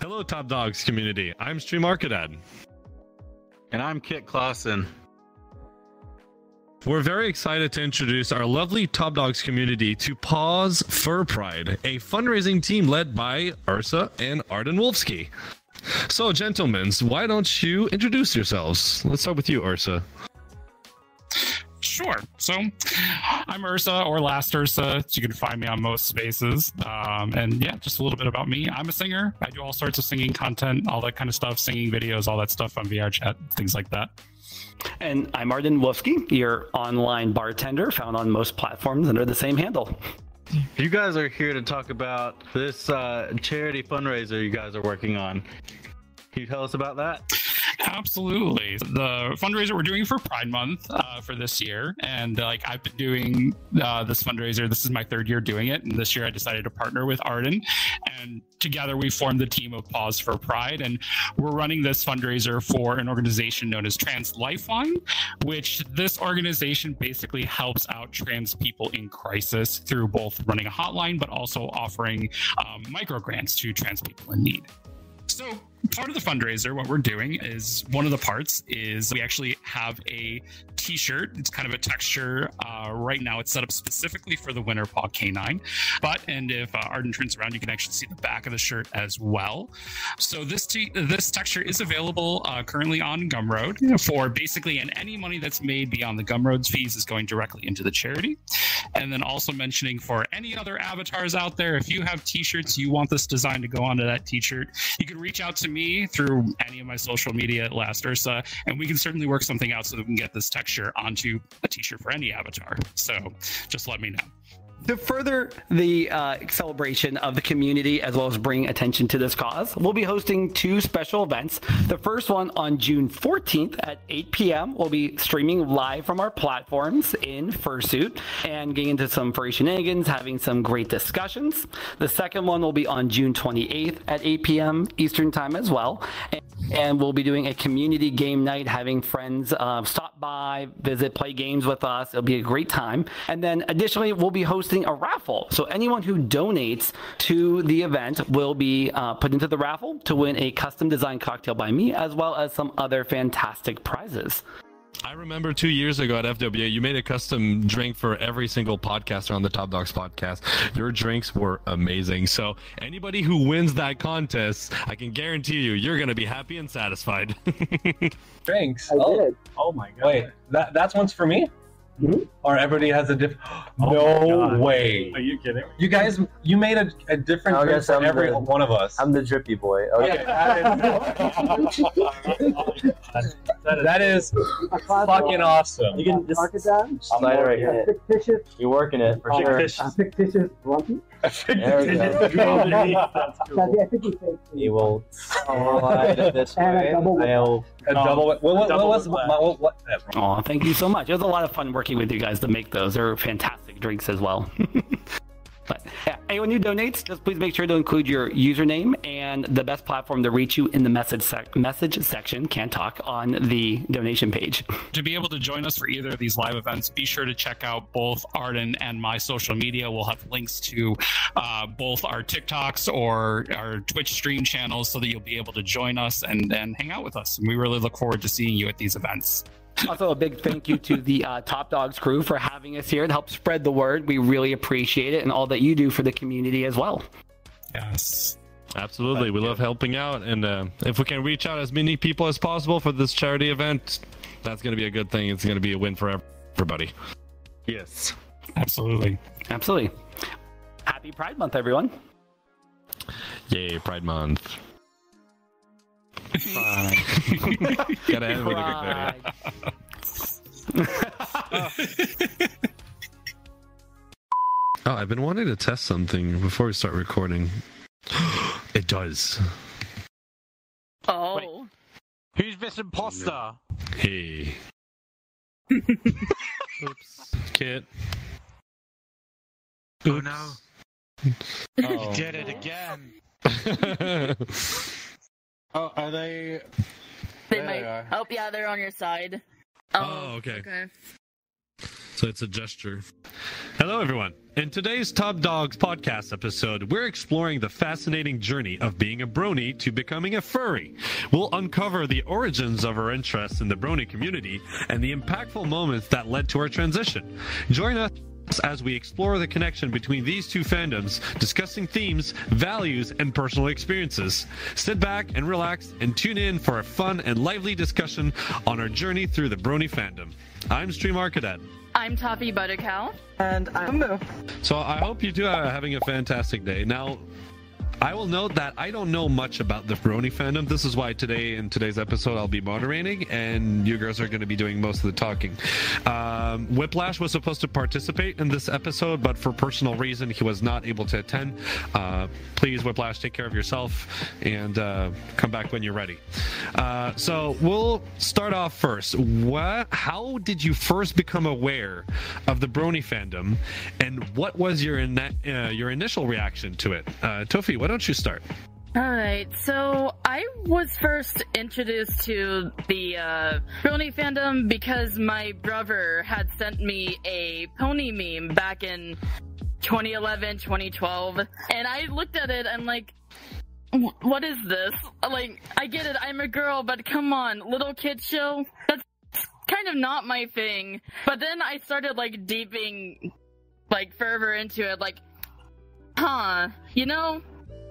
Hello, Top Dogs community. I'm Stream Arcadad. And I'm Kit Clausen. We're very excited to introduce our lovely Top Dogs community to Paws Fur Pride, a fundraising team led by Ursa and Arden Wolfsky. So, gentlemen, why don't you introduce yourselves? Let's start with you, Ursa. Sure. So I'm Ursa, or Last Ursa. You can find me on most spaces. And yeah, just a little bit about me. I'm a singer. I do all sorts of singing content, all that kind of stuff, singing videos, all that stuff on VR chat, things like that. And I'm Arden Wolfsky, your online bartender, found on most platforms under the same handle. You guys are here to talk about this charity fundraiser you guys are working on. Can you tell us about that? Absolutely. The fundraiser we're doing for Pride Month for this year, and I've been doing this fundraiser. This is my third year doing it, and this year I decided to partner with Arden, and together we formed the team of Paws for Pride, and we're running this fundraiser for an organization known as Trans Lifeline, which this organization basically helps out trans people in crisis through both running a hotline but also offering micro grants to trans people in need. So part of the fundraiser, what we're doing is, one of the parts is we actually have a t-shirt. It's kind of a texture. Right now it's set up specifically for the Winter Paw Canine. And if Arden turns around, you can actually see the back of the shirt as well. So this texture is available currently on Gumroad for basically, and any money that's made beyond the Gumroad's fees is going directly into the charity. And then also mentioning, for any other avatars out there, if you have t-shirts, you want this design to go onto that t-shirt, you can reach out to me through any of my social media at Last Ursa, and we can certainly work something out so that we can get this texture onto a t-shirt for any avatar. So just let me know. To further the celebration of the community, as well as bring attention to this cause, we'll be hosting two special events. The first one on June 14th at 8 p.m. We'll be streaming live from our platforms in fursuit and getting into some furry shenanigans, having some great discussions. The second one will be on June 28th at 8 p.m. Eastern Time as well. And we'll be doing a community game night, having friends stop by, visit, play games with us. It'll be a great time. And then additionally, we'll be hosting a raffle. So anyone who donates to the event will be put into the raffle to win a custom designed cocktail by me, as well as some other fantastic prizes. I remember 2 years ago at FWA, you made a custom drink for every single podcaster on the Top Dogs podcast. Your drinks were amazing. So anybody who wins that contest, I can guarantee you're going to be happy and satisfied. Drinks? I did. Oh my god. Wait, that's one's for me? Mm-hmm. Or everybody has a different... No way. Are you kidding? You guys, you made a different drink for every one of us. I'm the drippy boy. Okay. That is fucking awesome. You can just mark it down. Slide it right here. Fictitious. You're working it for sure. Fictitious Grumpy. There we go. You will slide it this way. A double. What? Oh, thank you so much. It was a lot of fun working with you guys to make those. They're fantastic drinks as well. But yeah, anyone who donates, just please make sure to include your username and the best platform to reach you in the message section, can't talk, on the donation page. To be able to join us for either of these live events, be sure to check out both Arden and my social media. We'll have links to both our TikToks or our Twitch stream channels so that you'll be able to join us and hang out with us. And we really look forward to seeing you at these events. Also, a big thank you to the Top Dogs crew for having us here to help spread the word. We really appreciate it, and all that you do for the community as well. Yes. Absolutely. We love helping out, and if we can reach out as many people as possible for this charity event, that's going to be a good thing. It's going to be a win for everybody. Yes. Absolutely. Absolutely. Happy Pride Month, everyone. Yay, Pride Month. Gotta end with a good video. Oh, I've been wanting to test something before we start recording. It does. Oh. Wait. Who's this imposter? Hey. Oops. Kit. Oh no. Oh. You did it again. Oh, are they? They might. Oh, yeah, they're on your side. Oh, okay. Okay. So it's a gesture. Hello, everyone. In today's Top Dogs podcast episode, we're exploring the fascinating journey of being a brony to becoming a furry. We'll uncover the origins of our interest in the brony community and the impactful moments that led to our transition. Join us as we explore the connection between these two fandoms, discussing themes, values, and personal experiences. Sit back and relax and tune in for a fun and lively discussion on our journey through the brony fandom. I'm Stream Arcadet. I'm Toffee Buttercow. And I'm Moo. So I hope you two are having a fantastic day. Now, I will note that I don't know much about the brony fandom. This is why today, in today's episode, I'll be moderating, and you girls are going to be doing most of the talking. Whiplash was supposed to participate in this episode, but for personal reason, he was not able to attend. Please, Whiplash, take care of yourself, and come back when you're ready. So we'll start off first. How did you first become aware of the brony fandom, and what was your initial reaction to it? Tofi, why don't you start? Alright, so I was first introduced to the brony fandom because my brother had sent me a pony meme back in 2011, 2012, and I looked at it and like, what is this? Like, I get it, I'm a girl, but come on, little kid show? That's kind of not my thing. But then I started like deeping like further into it, like, you know,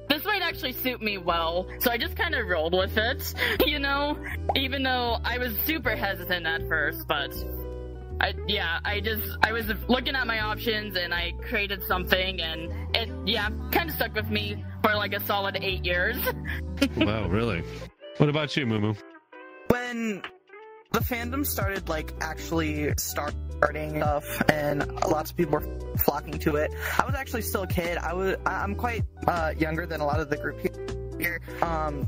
this might actually suit me well, so I just kind of rolled with it, you know? Even though I was super hesitant at first, but I was looking at my options and I created something, and it, kind of stuck with me for like a solid 8 years. Wow, really? What about you, Mumu? When the fandom started like actually starting stuff and lots of people were flocking to it, I was actually still a kid. I'm quite younger than a lot of the group here.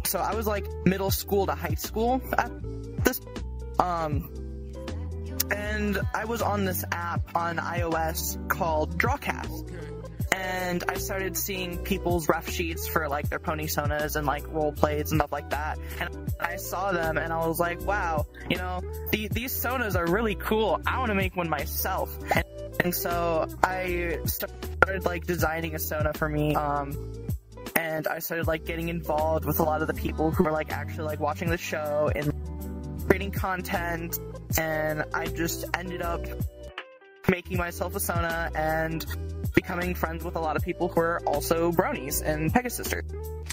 So I was like middle school to high school at this and I was on this app on iOS called Drawcast. And I started seeing people's ref sheets for like their pony sonas and like role plays and stuff like that. And I saw them and I was like, wow, you know, these sonas are really cool. I want to make one myself. And so I started like designing a sona for me. And I started like getting involved with a lot of the people who were like actually like watching the show and creating content. And I just ended up making myself a sona and becoming friends with a lot of people who are also bronies and Pegasisters.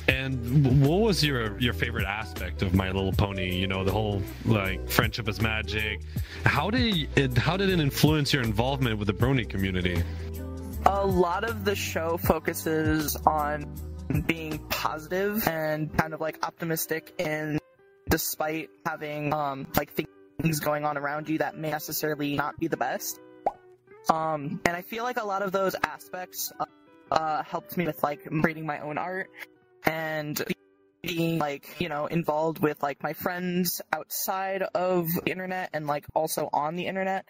And what was your favorite aspect of My Little Pony? You know, the whole like friendship is magic. How did it influence your involvement with the brony community? A lot of the show focuses on being positive and kind of like optimistic, and despite having like things going on around you that may necessarily not be the best. And I feel like a lot of those aspects helped me with like creating my own art and being like, you know, involved with like my friends outside of the internet and like also on the internet.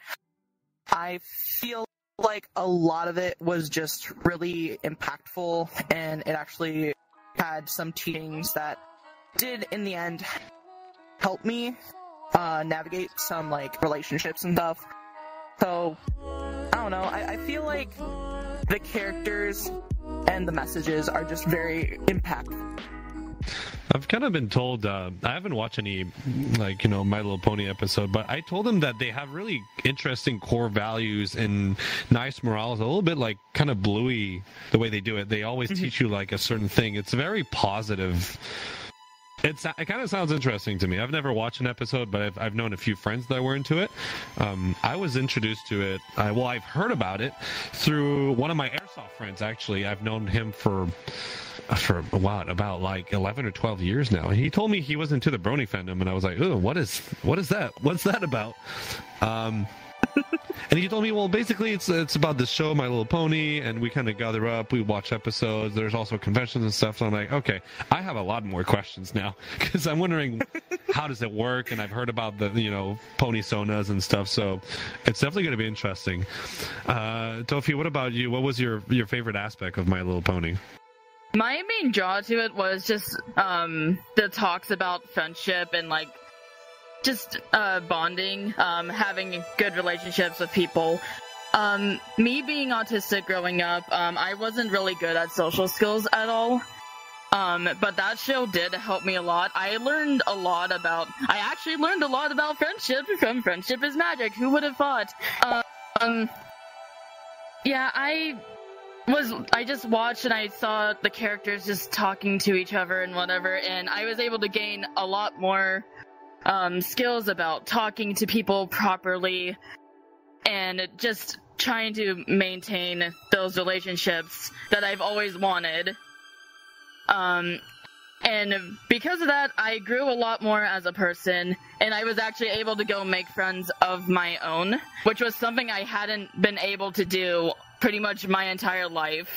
I feel like a lot of it was just really impactful, and it actually had some teachings that did in the end help me navigate some like relationships and stuff. So I don't know, I feel like the characters and the messages are just very impactful. I've kind of been told, I haven't watched any, like, you know, My Little Pony episode, but I told them that they have really interesting core values and nice morals, a little bit like kind of Bluey, the way they do it. They always teach you like a certain thing. It's very positive. It kind of sounds interesting to me. I've never watched an episode, but I've known a few friends that were into it. I was introduced to it. I've heard about it through one of my airsoft friends, actually. I've known him for what, about like 11 or 12 years now. And he told me he was into the brony fandom, and I was like, oh, what is that? What's that about? And he told me, well, basically it's about the show My Little Pony, and we kind of gather up, we watch episodes, there's also conventions and stuff. So I'm like, okay, I have a lot more questions now, because I'm wondering how does it work, and I've heard about the, you know, pony sonas and stuff, so it's definitely going to be interesting. Tofi, what about you? What was your favorite aspect of My Little Pony? My main draw to it was just the talks about friendship and like just bonding, having good relationships with people. Me being autistic growing up, I wasn't really good at social skills at all. But that show did help me a lot. I actually learned a lot about friendship from Friendship is Magic. Who would have thought? Yeah, I just watched and I saw the characters just talking to each other and whatever, and I was able to gain a lot more, skills about talking to people properly and just trying to maintain those relationships that I've always wanted. And because of that, I grew a lot more as a person, and I was actually able to go make friends of my own, which was something I hadn't been able to do pretty much my entire life,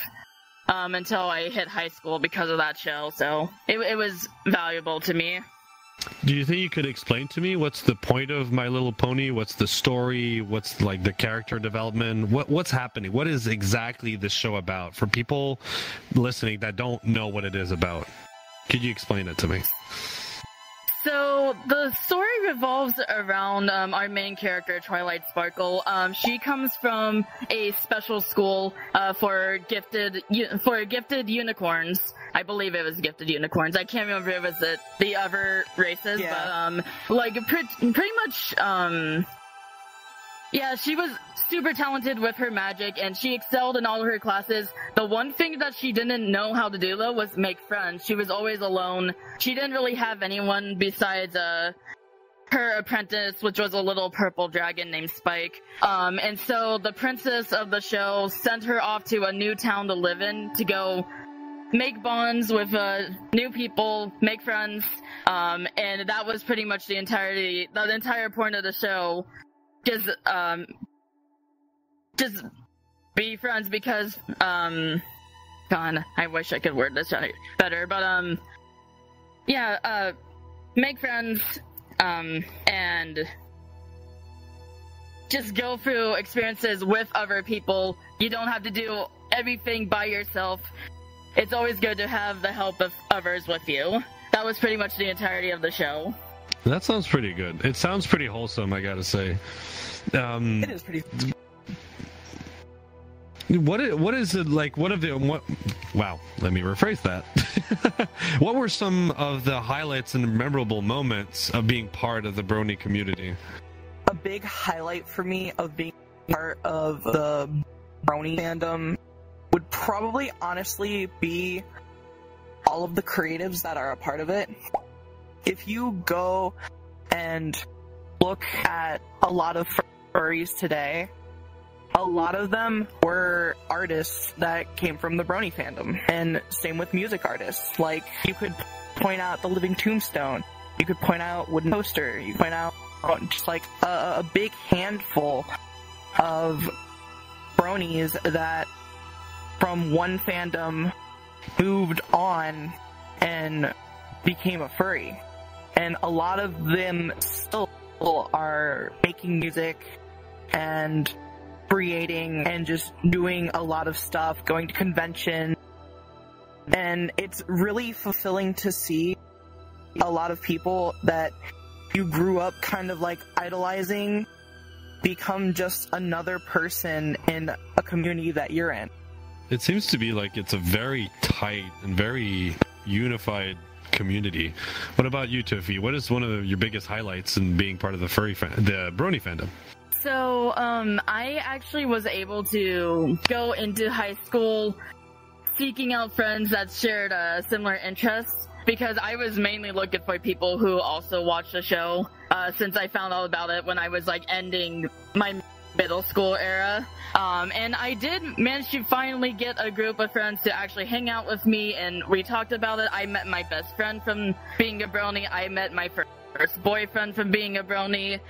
until I hit high school because of that show, so it was valuable to me. Do you think you could explain to me what's the point of My Little Pony? What's the story? What's like the character development? What's happening? What is exactly the show about for people listening that don't know what it is about? Could you explain it to me? So the story revolves around our main character, Twilight Sparkle. She comes from a special school for gifted unicorns. I believe it was gifted unicorns. I can't remember if it was the other races, yeah. But like pretty much. Yeah, she was super talented with her magic, and she excelled in all of her classes. The one thing that she didn't know how to do, though, was make friends. She was always alone. She didn't really have anyone besides her apprentice, which was a little purple dragon named Spike. And so the princess of the show sent her off to a new town to live in to go make bonds with new people, make friends, and that was pretty much the entire point of the show. Just be friends because, God, I wish I could word this better, but, yeah, make friends, and just go through experiences with other people. You don't have to do everything by yourself. It's always good to have the help of others with you. That was pretty much the entirety of the show. That sounds pretty good. It sounds pretty wholesome, I gotta say. It is pretty. What is it like? Wow, let me rephrase that. What were some of the highlights and memorable moments of being part of the Brony community? A big highlight for me of being part of the Brony fandom would probably honestly be all of the creatives that are a part of it. If you go and look at a lot of furries today, a lot of them were artists that came from the Brony fandom, and same with music artists. Like, you could point out the Living Tombstone, you could point out Wooden Toaster, you could point out just like a big handful of Bronies that from one fandom moved on and became a furry. And a lot of them still are making music and creating and just doing a lot of stuff, going to conventions. And it's really fulfilling to see a lot of people that you grew up kind of like idolizing become just another person in a community that you're in. It seems to be like it's a very tight and very unified community. What about you, Tuffy? What is one of your biggest highlights in being part of the the Brony fandom? So, I actually was able to go into high school seeking out friends that shared similar interests, because I was mainly looking for people who also watched the show, since I found out about it when I was like ending my middle school era. And I did manage to finally get a group of friends to actually hang out with me, and we talked about it. I met my best friend from being a Brony. I met my first boyfriend from being a Brony.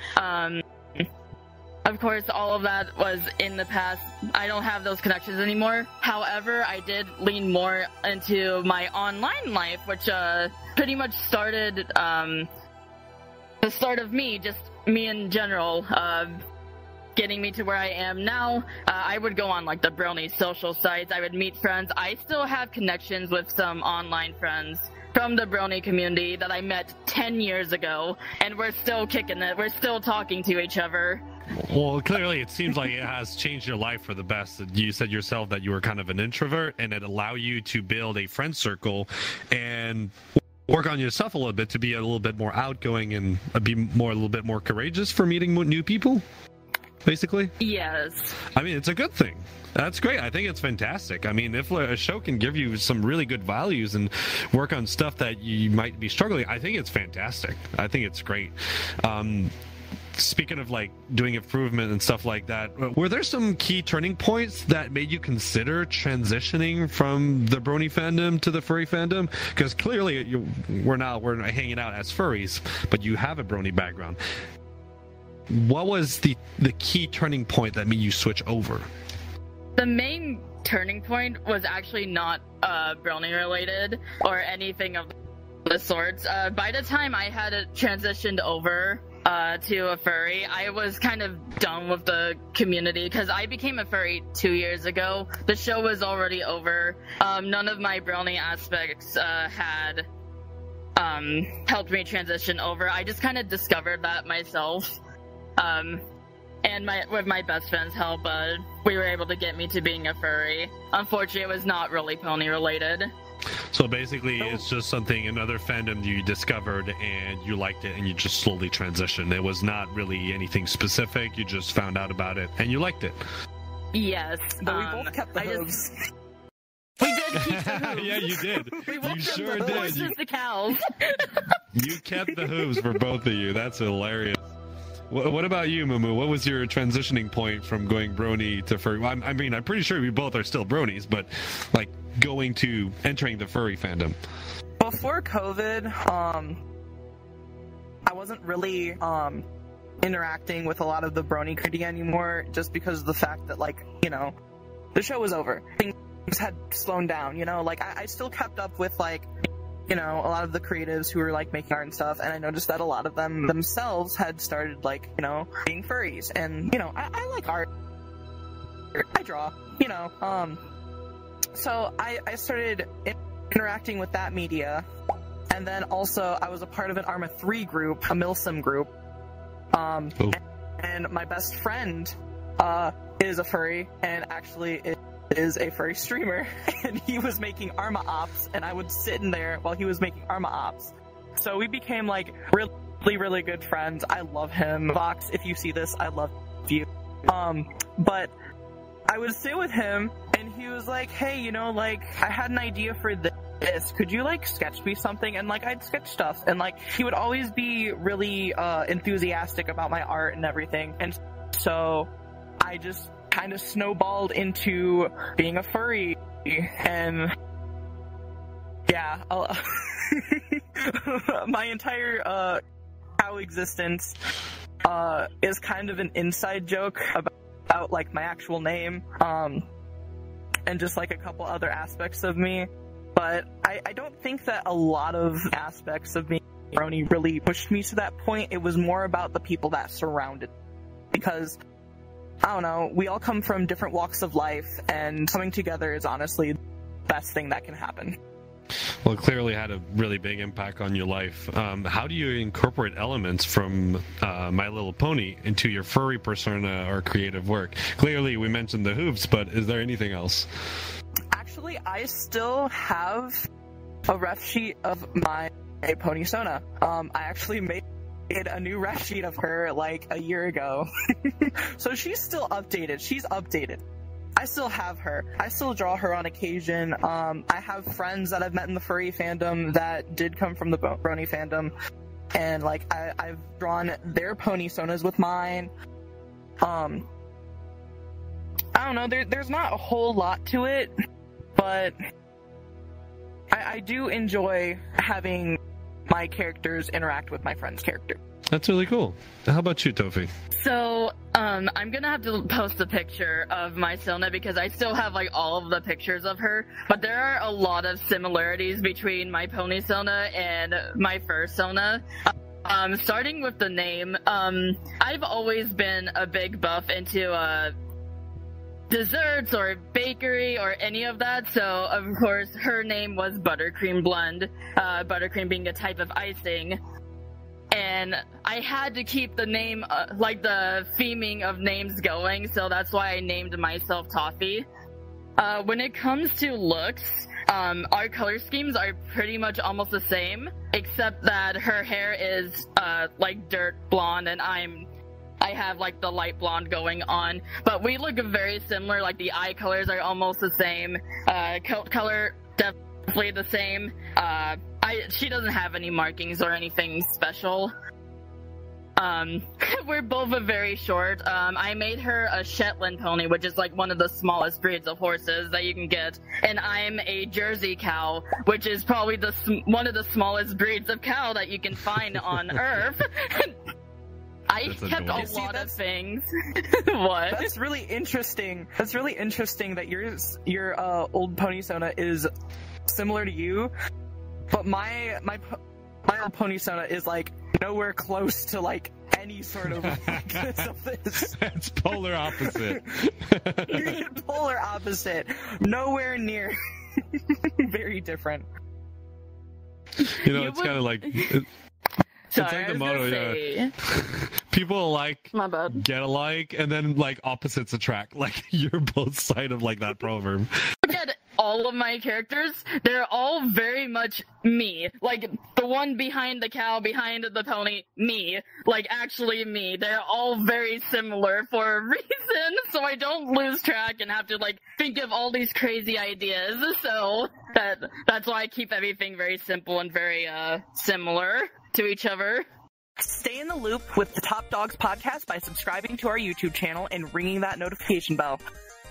Of course, all of that was in the past. I don't have those connections anymore. However, I did lean more into my online life, which pretty much started the start of me, just me in general, getting me to where I am now. I would go on like the Brony social sites. I would meet friends. I still have connections with some online friends from the Brony community that I met 10 years ago, and we're still kicking it. We're still talking to each other. Well, clearly it seems like it has changed your life for the best. You said yourself that you were kind of an introvert, and it allowed you to build a friend circle and work on yourself a little bit to be a little bit more outgoing and be a little bit more courageous for meeting new people, basically. Yes. I mean, it's a good thing. That's great. I think it's fantastic. I mean, if a show can give you some really good values and work on stuff that you might be struggling, I think it's fantastic. I think it's great. Speaking of like doing improvement and stuff like that, were there some key turning points that made you consider transitioning from the Brony fandom to the furry fandom? Because clearly we're hanging out as furries, but you have a Brony background. What was the key turning point that made you switch over? The main turning point was actually not Brony related or anything of the sorts. By the time I had it transitioned over to a furry, I was kind of done with the community because I became a furry 2 years ago. The show was already over. None of my Brony aspects had helped me transition over. I just kind of discovered that myself. And with my best friend's help, we were able to get me to being a furry. Unfortunately, it was not really pony related. So basically, it's just something, another fandom you discovered and you liked it and you just slowly transitioned. It was not really anything specific. You just found out about it and you liked it. Yes. But we both kept the hooves. We did keep the hooves. Yeah, you did. We sure the did. horses, the cows. You kept the hooves for both of you. That's hilarious. What about you, Mumu? What was your transitioning point from going Brony to furry? Well, I mean, I'm pretty sure we both are still Bronies, but like entering the furry fandom. Before COVID, I wasn't really interacting with a lot of the Brony community anymore, just because of the fact that, like, you know, the show was over. Things had slowed down, you know? Like, I still kept up with, like, you know, a lot of the creatives who were, like, making art and stuff, and I noticed that a lot of them themselves had started, like, you know, being furries. And, you know, I like art. I draw, you know, so I started interacting with that media. And then also, I was a part of an Arma 3 group, a Milsim group. And my best friend is a furry, and actually is a furry streamer, and he was making Arma Ops, and I would sit in there while he was making Arma Ops. So we became, like, really, really good friends. I love him. Vox, if you see this, I love you. But I would sit with him, and he was like, hey, you know, like, I had an idea for this. Could you, like, sketch me something? And, like, I'd sketch stuff. And, like, he would always be really enthusiastic about my art and everything. And so I just kind of snowballed into being a furry. And yeah, my entire cow existence is kind of an inside joke about like my actual name, and just like a couple other aspects of me. But I don't think that a lot of aspects of me Brony really pushed me to that point. It was more about the people that surrounded me. Because, I don't know, we all come from different walks of life, and coming together is honestly the best thing that can happen. Well, it clearly had a really big impact on your life. How do you incorporate elements from My Little Pony into your furry persona or creative work? Clearly, we mentioned the hooves, but is there anything else? Actually, I still have a ref sheet of my pony Sona. I actually made a new ref sheet of her like a year ago. So she's still updated. She's updated. I still have her. I still draw her on occasion. I have friends that I've met in the furry fandom that did come from the Brony fandom, and like I've drawn their pony Sonas with mine. I don't know. There's not a whole lot to it, but I do enjoy having my characters interact with my friend's character. That's really cool. How about you, Tofi? So, I'm gonna have to post a picture of my Sona because I still have like all of the pictures of her, but there are a lot of similarities between my pony Sona and my fur Sona. Starting with the name, I've always been a big buff into desserts or bakery or any of that, so of course her name was Buttercream Blend, buttercream being a type of icing. and I had to keep the name, like the theming of names going, so that's why I named myself Toffee. When it comes to looks, our color schemes are pretty much almost the same, except that her hair is like dirt blonde, and I have like the light blonde going on. But we look very similar. Like the eye colors are almost the same. Coat color definitely the same. She doesn't have any markings or anything special. We're both very short. I made her a Shetland pony, which is like one of the smallest breeds of horses that you can get, and I'm a Jersey cow, which is probably one of the smallest breeds of cow that you can find on Earth. I kept a lot of things. What? That's really interesting. That's really interesting that your old pony Sona is similar to you, but my old pony Sona is like nowhere close to like any sort of likeness of this. It's polar opposite. Polar opposite. Nowhere near. Very different. You know, it's kind of like. It's like the motto, yeah. People like get alike, and then like opposites attract. Like you're both side of like that proverb. Look at all of my characters; they're all very much me. Like the one behind the cow, behind the pony, me. Like actually me. They're all very similar for a reason, so I don't lose track and have to like think of all these crazy ideas. So that's why I keep everything very simple and very similar to each other. Stay in the loop with the Top Dogs podcast by subscribing to our YouTube channel and ringing that notification bell.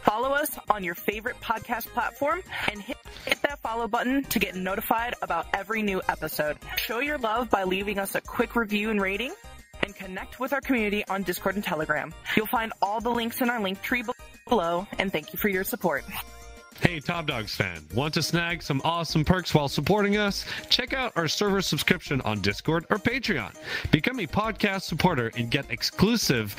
Follow us on your favorite podcast platform and hit that follow button to get notified about every new episode. Show your love by leaving us a quick review and rating, and connect with our community on Discord and Telegram. You'll find all the links in our link tree below, and thank you for your support. Hey, Top Dogs fan, want to snag some awesome perks while supporting us? Check out our server subscription on Discord or Patreon. Become a podcast supporter and get exclusive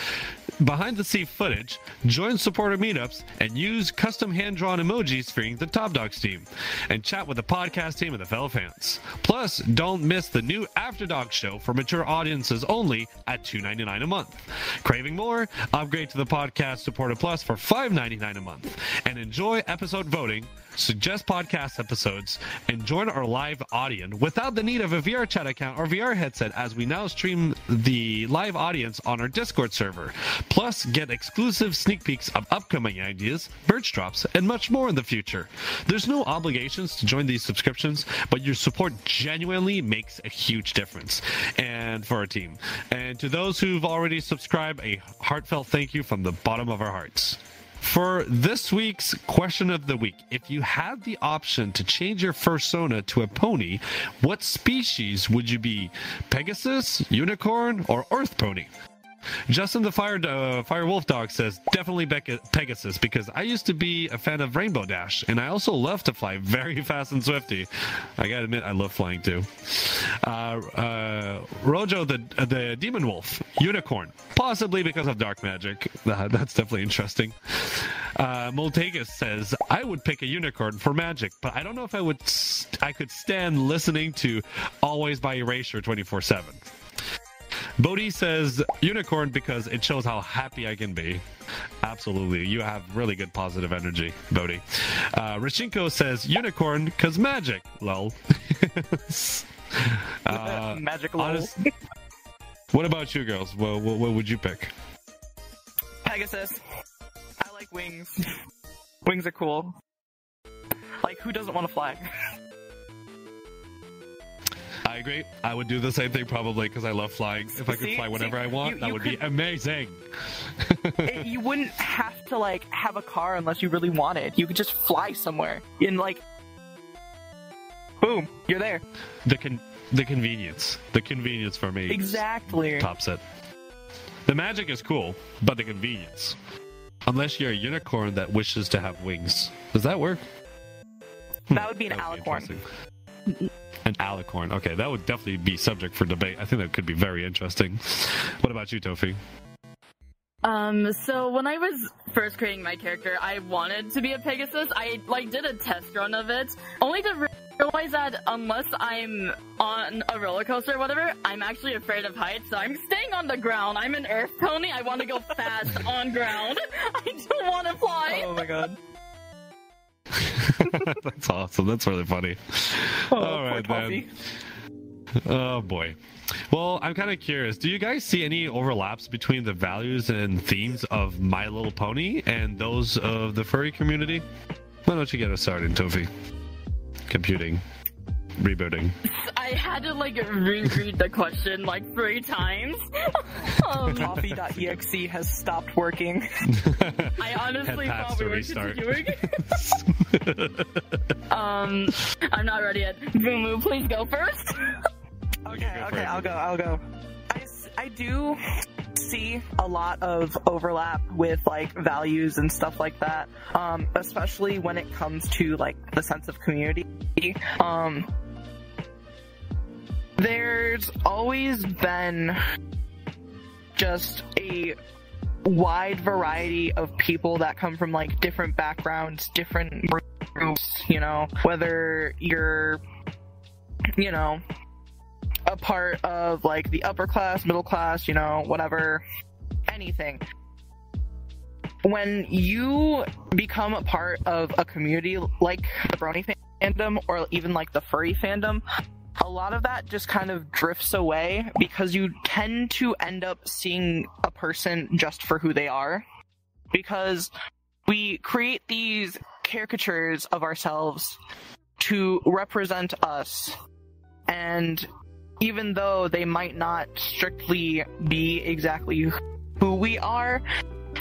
behind-the-scene footage, join supporter meetups, and use custom hand-drawn emojis featuring the Top Dogs team, and chat with the podcast team and the fellow fans. Plus, don't miss the new After Dogs show for mature audiences only at $2.99 a month. Craving more? Upgrade to the Podcast Supporter Plus for $5.99 a month, and enjoy episode voting, suggest podcast episodes, and join our live audience without the need of a VR chat account or VR headset, as we now stream the live audience on our Discord server. Plus, get exclusive sneak peeks of upcoming ideas, merch drops, and much more in the future. There's no obligations to join these subscriptions, but your support genuinely makes a huge difference and for our team. And to those who've already subscribed, a heartfelt thank you from the bottom of our hearts. For this week's question of the week, if you had the option to change your fursona to a pony, what species would you be? Pegasus, unicorn, or earth pony? Justin the Fire Wolf Dog says, definitely Pegasus, because I used to be a fan of Rainbow Dash, and I also love to fly very fast and swifty. I gotta admit, I love flying too. Rojo the Demon Wolf, unicorn, possibly because of dark magic. That's definitely interesting. Moltegas says, I would pick a unicorn for magic, but I don't know if I could stand listening to Always by Erasure 24/7. Bodhi says unicorn because it shows how happy I can be. Absolutely. You have really good positive energy, Bodhi. Rishinko says unicorn because magic. Lol. Magic lol. What about you girls? What would you pick? Pegasus. I like wings. Wings are cool. Like, who doesn't want to fly? I agree. I would do the same thing probably because I love flying. If I could fly whenever I want, that would be amazing. You wouldn't have to like have a car unless you really wanted. You could just fly somewhere and like, boom, you're there. The convenience for me. Exactly. Tops it. The magic is cool, but the convenience. Unless you're a unicorn that wishes to have wings. Does that work? That would be an alicorn. An alicorn. Okay, that would definitely be subject for debate. I think that could be very interesting. What about you, Tofi? So when I was first creating my character, I wanted to be a Pegasus. I did a test run of it, only to realize that unless I'm on a roller coaster or whatever, I'm actually afraid of heights, so I'm staying on the ground. I'm an earth pony. I want to go fast on ground. I don't want to fly. Oh my god. That's awesome. That's really funny. All right, then. Oh boy. Well, I'm kind of curious. Do you guys see any overlaps between the values and themes of My Little Pony and those of the furry community? Why don't you get us started, Tofi? Computing. Rebooting. I had to reread the question 3 times. Coffee.exe has stopped working. I honestly thought we were continuing. I'm not ready yet. Boomoo, please go first. Okay, I'll go. I do see a lot of overlap with values and stuff like that, especially when it comes to the sense of community. There's always been just a wide variety of people that come from different backgrounds, different groups, whether you're, a part of the upper class, middle class, whatever, anything. When you become a part of a community like the Brony fandom or even the furry fandom, a lot of that just kind of drifts away because you tend to end up seeing a person just for who they are. Because we create these caricatures of ourselves to represent us, and even though they might not strictly be exactly who we are,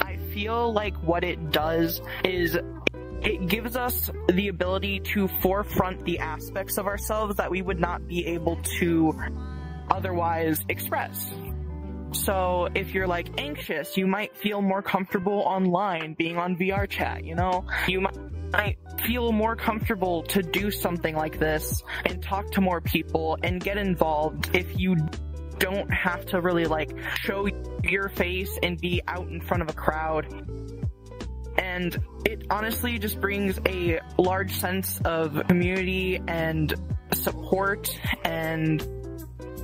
I feel like what it does is it gives us the ability to forefront the aspects of ourselves that we would not be able to otherwise express. So if you're anxious, you might feel more comfortable online being on VR chat, You might feel more comfortable to do something like this and talk to more people and get involved if you don't have to really show your face and be out in front of a crowd. And it honestly just brings a large sense of community and support, and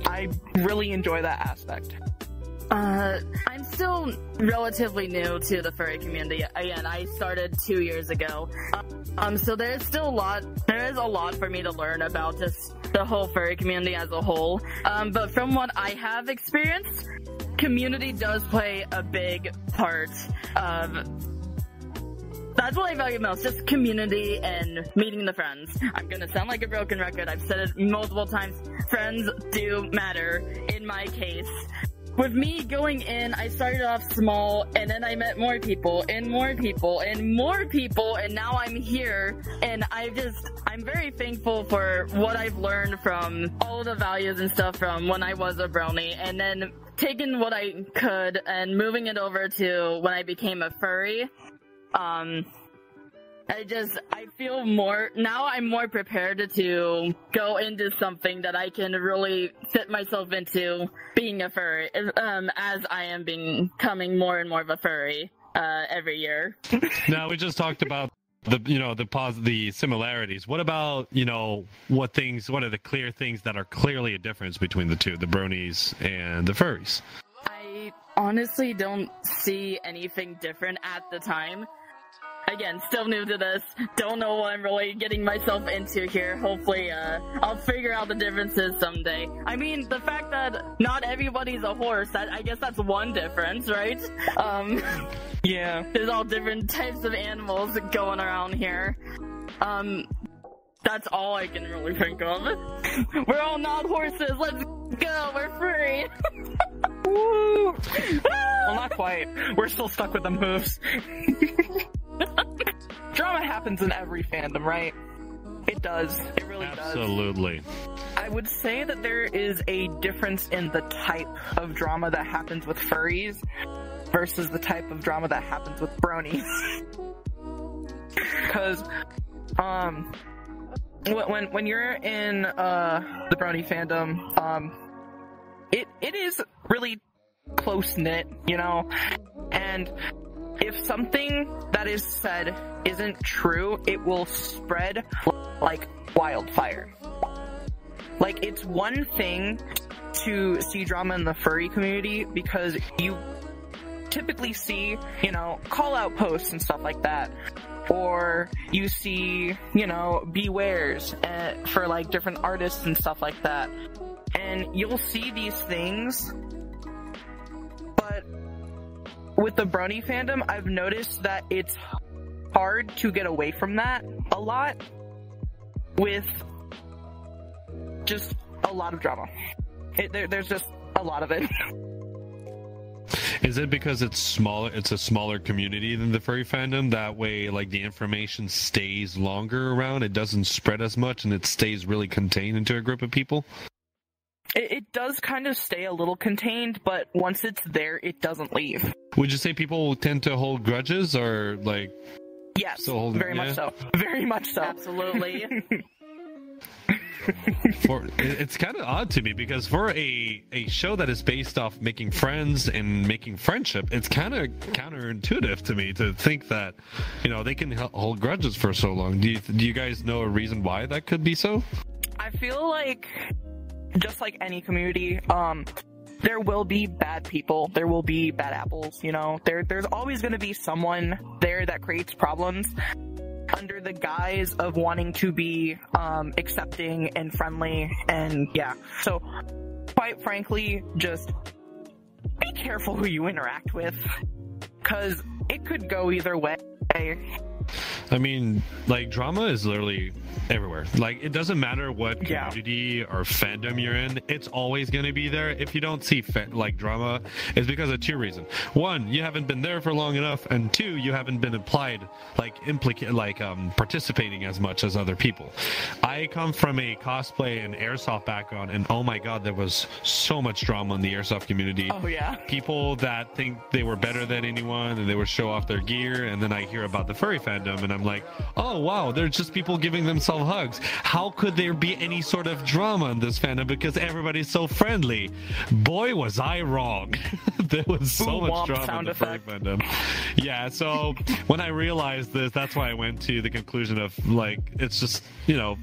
I really enjoy that aspect. I'm still relatively new to the furry community. Again, I started 2 years ago. So there is a lot for me to learn about just the whole furry community as a whole. But from what I have experienced, community does play a big part of... That's what I value most, just community and meeting the friends. I'm gonna sound like a broken record. I've said it multiple times. Friends do matter in my case. With me going in, I started off small, and then I met more people, and more people, and more people, and now I'm here, and I'm very thankful for what I've learned from all the values and stuff from when I was a brony, and then taking what I could and moving it over to when I became a furry. I feel now I'm more prepared to go into something that I can really fit myself into being a furry, as I am becoming more and more of a furry, every year. Now, we just talked about the similarities. What about, what are the clear things that are clearly a difference between the two, the bronies and the furries? I honestly don't see anything different at the time. Again, still new to this. Don't know what I'm really getting myself into here. Hopefully, I'll figure out the differences someday. I mean, the fact that not everybody's a horse, I guess that's one difference, right? Yeah. There's all different types of animals going around here. That's all I can really think of. We're all not horses. Let's go. We're free. Woo! Well, not quite. We're still stuck with them hoofs. Drama happens in every fandom, right? It does. It really does. Absolutely. I would say that there is a difference in the type of drama that happens with furries versus the type of drama that happens with bronies. Because, when you're in, the brony fandom, it is really close-knit, and if something that is said isn't true, it will spread like wildfire. Like, it's one thing to see drama in the furry community because you typically see, you know, call out posts and stuff like that. Or you see, you know, bewares for like different artists and stuff like that. And you'll see these things, but with the Brony fandom, I've noticed that it's hard to get away from that a lot with just a lot of drama. There's just a lot of it. Is it because it's smaller? It's a smaller community than the furry fandom. That way, like, the information stays longer around. It doesn't spread as much, and it stays really contained into a group of people. It does kind of stay a little contained, but once it's there, it doesn't leave. Would you say people tend to hold grudges, or like? Yes, very much so. Very much so. Absolutely. It's kind of odd to me because for a show that is based off making friends and making friendship, it's kind of counterintuitive to me to think that, you know, they can hold grudges for so long. Do you guys know a reason why that could be so? I feel like, just like any community, there will be bad people, there will be bad apples, you know, there's always going to be someone there that creates problems under the guise of wanting to be accepting and friendly, and yeah. So, quite frankly, just be careful who you interact with, because it could go either way. I mean, like, drama is literally everywhere. Like, it doesn't matter what community or fandom you're in, it's always going to be there. If you don't see drama, it's because of two reasons. One, you haven't been there for long enough, and two, you haven't been participating as much as other people. I come from a cosplay and airsoft background, and oh my god, there was so much drama in the airsoft community. Oh yeah. People that think they were better than anyone, and they would show off their gear, and then I hear about the furry fandom, and I'm like, oh wow, they're just people giving themselves hugs. How could there be any sort of drama in this fandom because everybody's so friendly? Boy, was I wrong. There was so much drama in the furry fandom. Yeah, so when I realized this, that's why I went to the conclusion of, like, it's just, you know,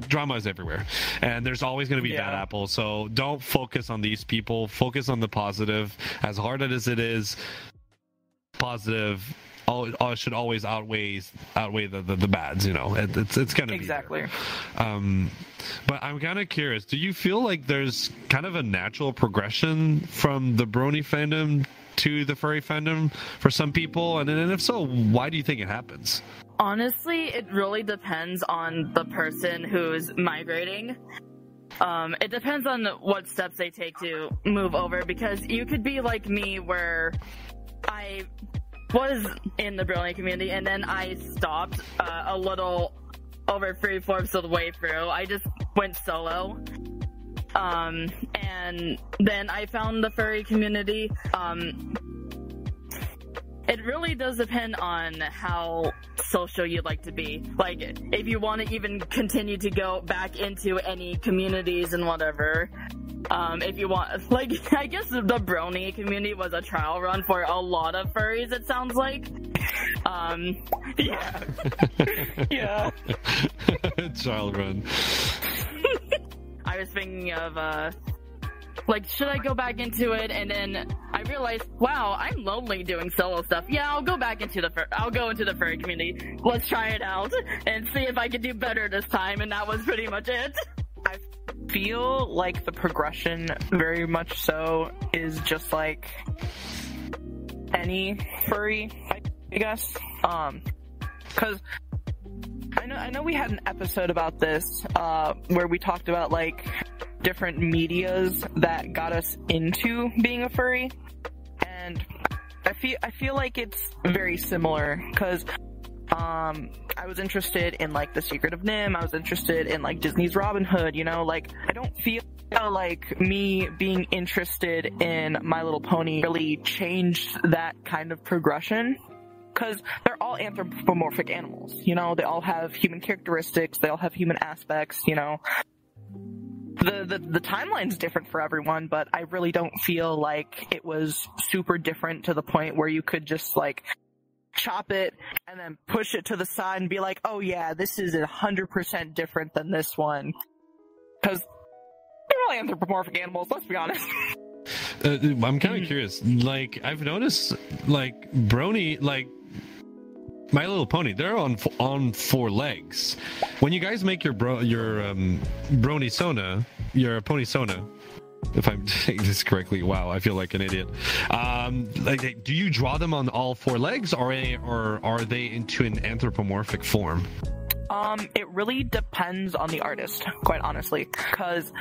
drama is everywhere, and there's always going to be bad apples. So don't focus on these people. Focus on the positive. As hard as it is, positive should always outweigh the bads, you know. It's gonna exactly be but I'm kind of curious, do you feel like there's kind of a natural progression from the Brony fandom to the furry fandom for some people, and if so, why do you think it happens? Honestly, it really depends on the person who's migrating. It depends on what steps they take to move over, because you could be like me, where I was in the Brony community and then I stopped a little over 3/4 of the way through. I just went solo. And then I found the furry community. It really does depend on how social you'd like to be. Like, if you want to even continue to go back into any communities and whatever. If you want, like, I guess the Brony community was a trial run for a lot of furries, it sounds like. Yeah. Yeah. Trial run. I was thinking of, like, should I go back into it? And then I realized, wow, I'm lonely doing solo stuff. Yeah, I'll go back into I'll go into the furry community. Let's try it out and see if I can do better this time. And that was pretty much it. I feel like the progression, very much so, is just like any furry, I guess. Because I know we had an episode about this, where we talked about, like, different medias that got us into being a furry, and I feel like it's very similar, because I was interested in, like, The Secret of Nim, I was interested in, like, Disney's Robin Hood, you know, like, I don't feel like me being interested in My Little Pony really changed that kind of progression, because they're all anthropomorphic animals, you know, they all have human characteristics, they all have human aspects, you know. The timeline's different for everyone, but I really don't feel like it was super different to the point where you could just, like, chop it, and then push it to the side and be like, oh yeah, this is 100% different than this one. Because they're really anthropomorphic animals, let's be honest. I'm kind of curious. Like, I've noticed, like, Brony, like, My Little Pony, they're on 4 legs. When you guys make your Brony Sona, your Pony Sona, if I'm saying this correctly, wow, I feel like an idiot. Like, do you draw them on all 4 legs, or are they into an anthropomorphic form? It really depends on the artist, quite honestly, because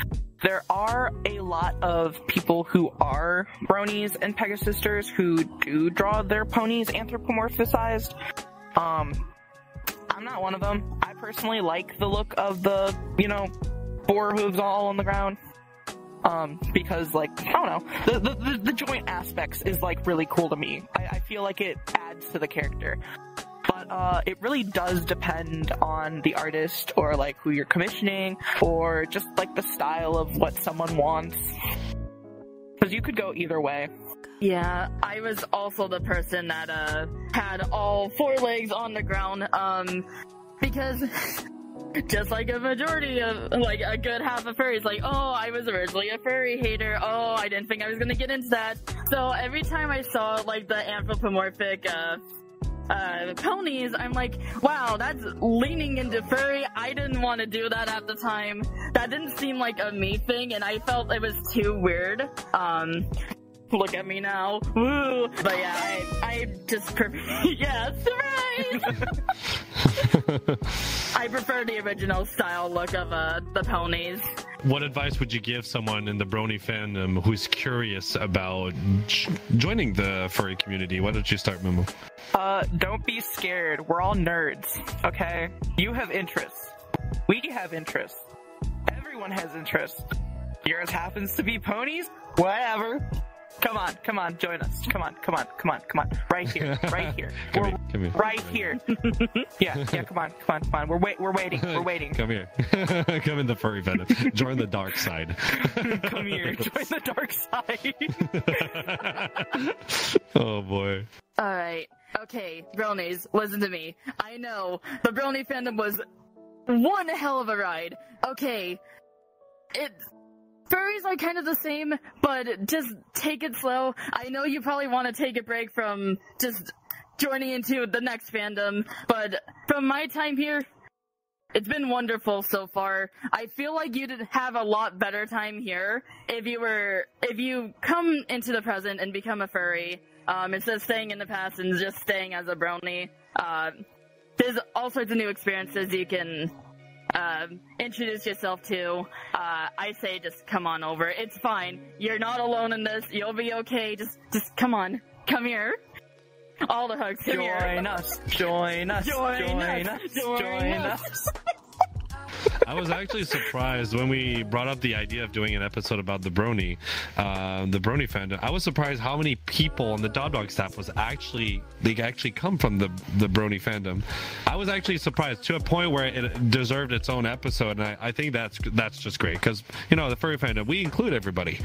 there are a lot of people who are bronies and Pegasisters who do draw their ponies anthropomorphized. I'm not one of them. I personally like the look of the, 4 hooves all on the ground. Because, like, I don't know, the joint aspects is, like, really cool to me. I feel like it adds to the character. But, it really does depend on the artist, or, like, who you're commissioning, or just, like, the style of what someone wants. Because you could go either way. Yeah, I was also the person that, had all 4 legs on the ground, because... just like a majority of, like, a good half of furries, like, oh, I was originally a furry hater, oh, I didn't think I was gonna get into that. So every time I saw, like, the anthropomorphic, ponies, I'm like, wow, that's leaning into furry. I didn't want to do that at the time. That didn't seem like a me thing, and I felt it was too weird. Look at me now. Woo! But yeah, I just yeah, surprise! I prefer the original style look of the ponies. What advice would you give someone in the Brony fandom who's curious about joining the furry community? Why don't you start, Momo? Don't be scared. We're all nerds, okay? You have interests. We have interests. Everyone has interests. Yours happens to be ponies? Whatever. Come on, join us. Come on. Right here. Come here. Right here. Yeah, come on. We're waiting. Come here. Come in the furry fandom. Join the dark side. Come here, join the dark side. Oh boy. Alright. Okay, Bronies, listen to me. I know, the Brony fandom was one hell of a ride. Okay, furries are kind of the same, but just take it slow. I know you probably want to take a break from just joining into the next fandom, but from my time here, it's been wonderful so far. I feel like you'd have a lot better time here if you come into the present and become a furry, instead of staying in the past and just staying as a brony. There's all sorts of new experiences you can introduce yourself to. I say just come on over. It's fine. You're not alone in this. You'll be okay. Just come on. Come here. All the hugs. Come here. Join us. I was actually surprised when we brought up the idea of doing an episode about the Brony fandom. I was surprised how many people on the Dog staff they actually come from the Brony fandom. I was actually surprised to a point where it deserved its own episode, and I think that's just great because the furry fandom, we include everybody.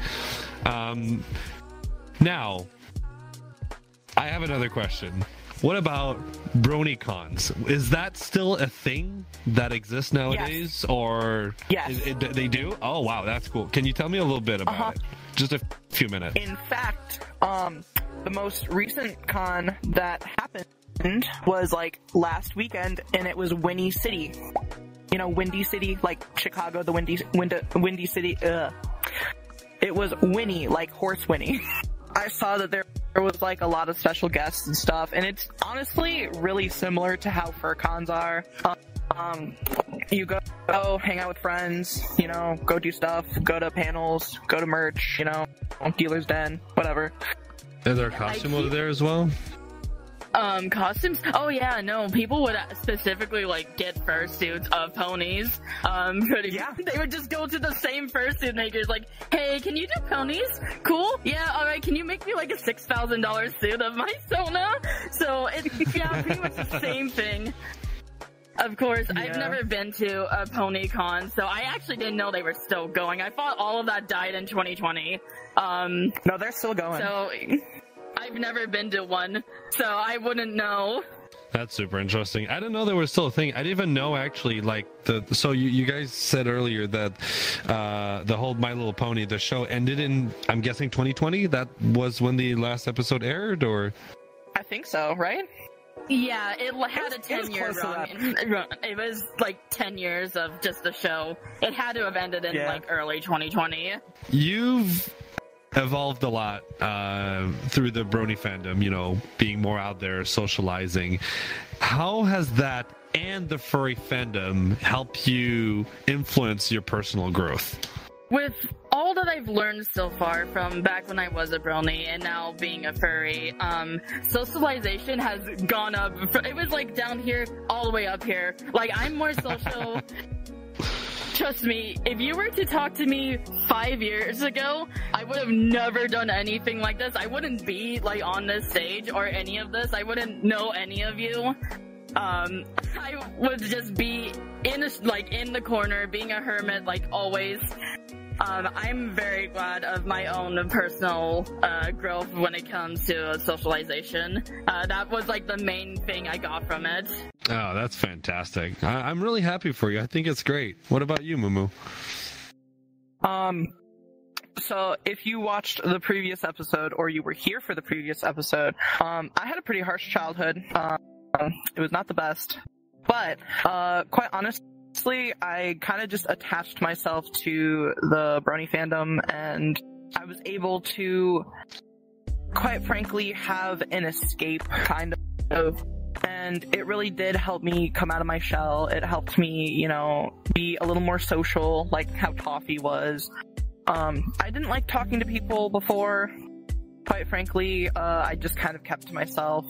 Now, I have another question. What about Brony cons? Is that still a thing that exists nowadays? Yes. Or yes. They do? Oh, wow, that's cool. Can you tell me a little bit about it? Just a few minutes. In fact, the most recent con that happened was like last weekend, and it was Windy City. Windy City, like Chicago, the Windy City. It was Winnie, like horse Winnie. I saw that there was like a lot of special guests and stuff, and it's honestly really similar to how fur cons are. You go hang out with friends, go do stuff, go to panels, go to merch, dealer's den, whatever. Is there a costume over there as well? Costumes? Oh yeah, no, people would specifically like get fursuits of ponies. They would just go to the same fursuit makers like, hey, can you do ponies? Cool? Yeah, alright, can you make me like a $6,000 suit of my Sona? So it's pretty much the same thing. Of course, yeah. I've never been to a pony con, so I actually didn't know they were still going. I thought all of that died in 2020. No, they're still going. So, I've never been to one, so I wouldn't know. That's super interesting. I didn't know there was still a thing. I didn't even know actually, like so you guys said earlier that the whole My Little Pony, the show ended in, I'm guessing 2020. That was when the last episode aired, or? I think so, right? Yeah, it had a 10-year run. It was like 10 years of just the show. It had to have ended in like early 2020. You've evolved a lot through the Brony fandom, you know, being more out there, socializing. How has that and the furry fandom help you influence your personal growth? With all that I've learned so far from back when I was a Brony and now being a furry, socialization has gone up. It was like down here all the way up here. Like, I'm more social. Trust me, if you were to talk to me 5 years ago, I would have never done anything like this. I wouldn't be like on this stage or any of this. I wouldn't know any of you. I would just be in the corner, being a hermit, like always. I'm very glad of my own personal growth when it comes to socialization. That was like the main thing I got from it. Oh, that's fantastic. I'm really happy for you. I think it's great. What about you, Mumu? So if you watched the previous episode or you were here for the previous episode, I had a pretty harsh childhood. It was not the best, but quite honestly, I kind of just attached myself to the Brony fandom, and I was able to, quite frankly, have an escape, kind of. And it really did help me come out of my shell. It helped me, you know, be a little more social, like how Toffee was. I didn't like talking to people before. Quite frankly, I just kind of kept to myself.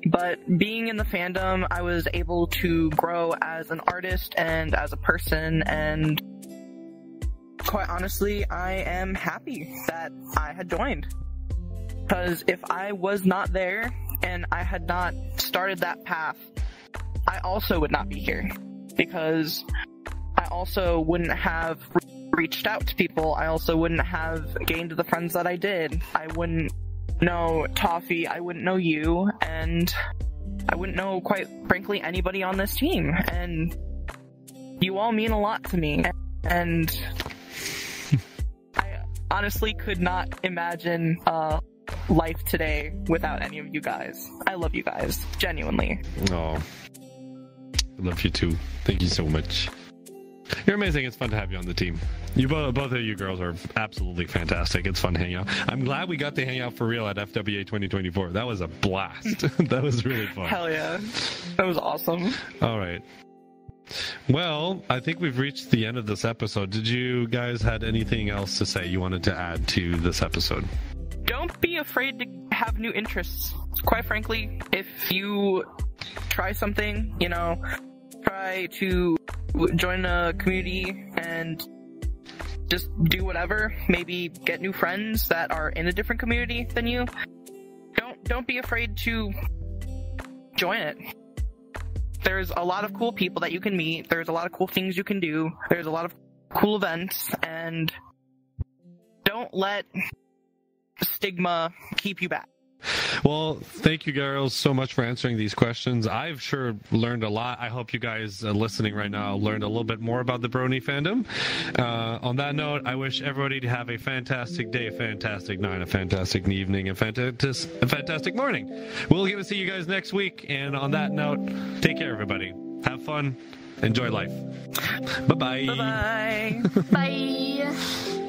But being in the fandom, I was able to grow as an artist and as a person, and quite honestly, I am happy that I had joined. Because if I was not there, and I had not started that path, I also would not be here. Because I also wouldn't have reached out to people, I also wouldn't have gained the friends that I did, I wouldn't know Toffee, I wouldn't know you, and I wouldn't know, quite frankly, anybody on this team. And you all mean a lot to me, and I honestly could not imagine life today without any of you guys. I love you guys, genuinely. Oh, I love you too. Thank you so much. You're amazing. It's fun to have you on the team. You both of you girls are absolutely fantastic. It's fun to hang out. I'm glad we got to hang out for real at FWA 2024. That was a blast. That was really fun. Hell yeah. That was awesome. All right. Well, I think we've reached the end of this episode. Did you guys had anything else to say you wanted to add to this episode? Don't be afraid to have new interests. Quite frankly, if you try something, you know, try to join a community and just do whatever, maybe get new friends that are in a different community than you. Don't be afraid to join it. There's a lot of cool people that you can meet, there's a lot of cool things you can do, there's a lot of cool events, and don't let stigma keep you back. Well, thank you girls so much for answering these questions. I've sure learned a lot. I hope you guys listening right now learned a little bit more about the Brony fandom. On that note, I wish everybody to have a fantastic day, a fantastic night, a fantastic evening, a fantastic morning. We'll get to see you guys next week. And on that note, take care, everybody. Have fun. Enjoy life. Bye-bye. Bye-bye. Bye.